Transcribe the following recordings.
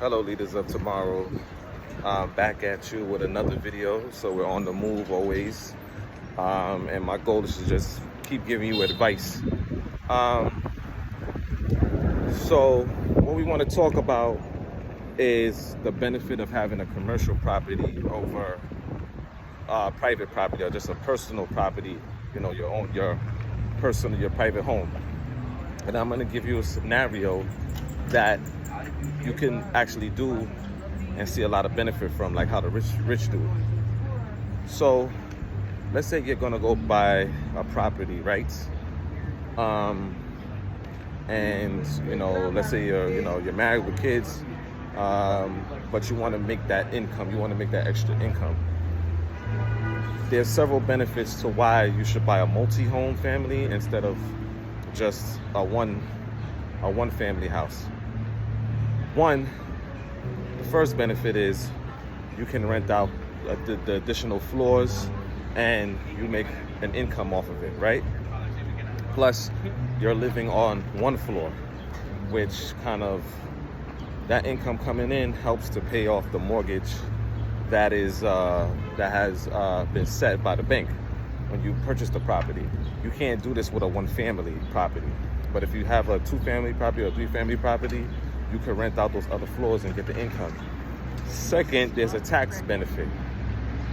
Hello, leaders of tomorrow. Back at you with another video. So we're on the move always, and my goal is to just keep giving you advice. So what we want to talk about is the benefit of having a commercial property over private property, or just a personal property. You know, your personal, your private home. And I'm going to give you a scenario that you can actually do and see a lot of benefit from, like how the rich do. So let's say you're gonna go buy a property, right? And let's say you're married with kids, but you want to make that income, you want to make that extra income. There's several benefits to why you should buy a multi-home family instead of just a one family house. One, the first benefit is you can rent out the additional floors and you make an income off of it, right? Plus, you're living on one floor, which that income coming in helps to pay off the mortgage that has been set by the bank when you purchase the property. You can't do this with a one-family property, but if you have a two-family property or three-family property, you can rent out those other floors and get the income. Second, there's a tax benefit.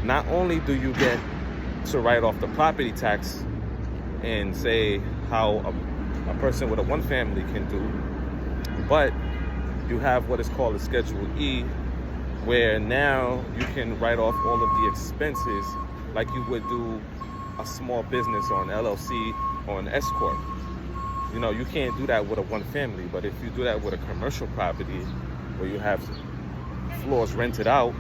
Not only do you get to write off the property tax and say how a person with a one family can do, but you have what is called a Schedule E, where now you can write off all of the expenses like you would do a small business or an LLC or an S Corp. You can't do that with a one family, but if you do that with a commercial property where you have floors rented out,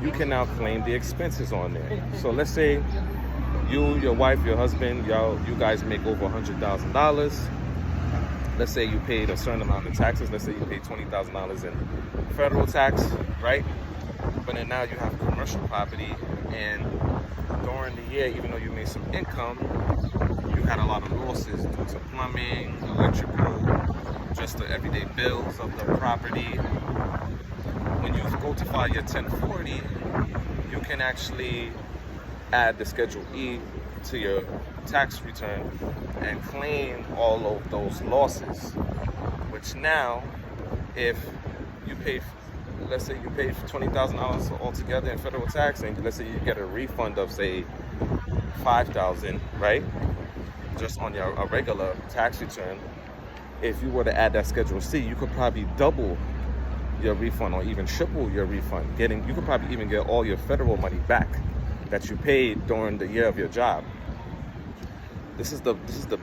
you can now claim the expenses on there. So let's say you, your wife, your husband, you guys make over $100,000. Let's say you paid a certain amount of taxes. Let's say you paid $20,000 in federal tax, right? But then now you have commercial property, and during the year, even though you made some income, you had a lot of losses due to plumbing, electrical, just the everyday bills of the property. When you go to file your 1040, you can actually add the Schedule E to your tax return and claim all of those losses, which now, if you pay, let's say you pay $20,000 altogether in federal tax, and let's say you get a refund of, say, $5,000, right? Just on a regular tax return. If you were to add that Schedule C, you could probably double your refund or even triple your refund. You could probably even get all your federal money back that you paid during the year of your job. This is the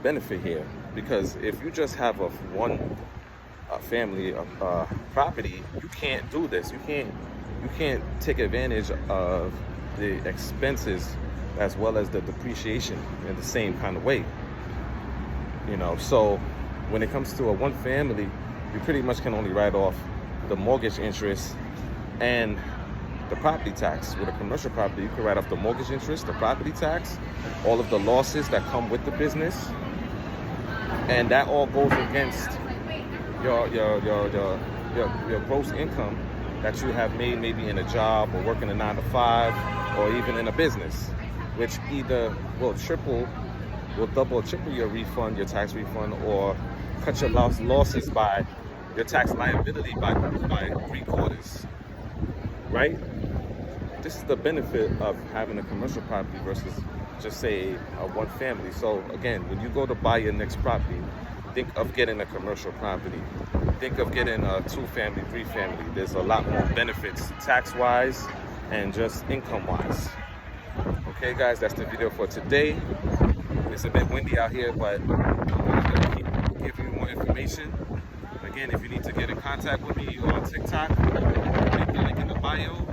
benefit here, because if you just have a family property, you can't do this. You can't take advantage of the expenses as well as the depreciation in the same kind of way. So when it comes to a one family, you pretty much can only write off the mortgage interest and the property tax. With a commercial property, you can write off the mortgage interest, the property tax, all of the losses that come with the business, and that all goes against your gross income that you have made, maybe in a job or working a 9 to 5, or even in a business, which either will double or triple your refund, your tax refund, or cut your losses by your tax liability by 3/4, right? This is the benefit of having a commercial property versus just, say, a one family. So again, when you go to buy your next property, think of getting a commercial property. Think of getting a 2-family, 3-family. There's a lot more benefits tax-wise and just income-wise. Okay, guys, that's the video for today. It's a bit windy out here, but I'm going to keep giving you more information. Again, if you need to get in contact with me, you're on TikTok, hit the link in the bio.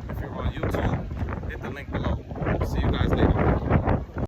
If you're on YouTube, hit the link below. See you guys later.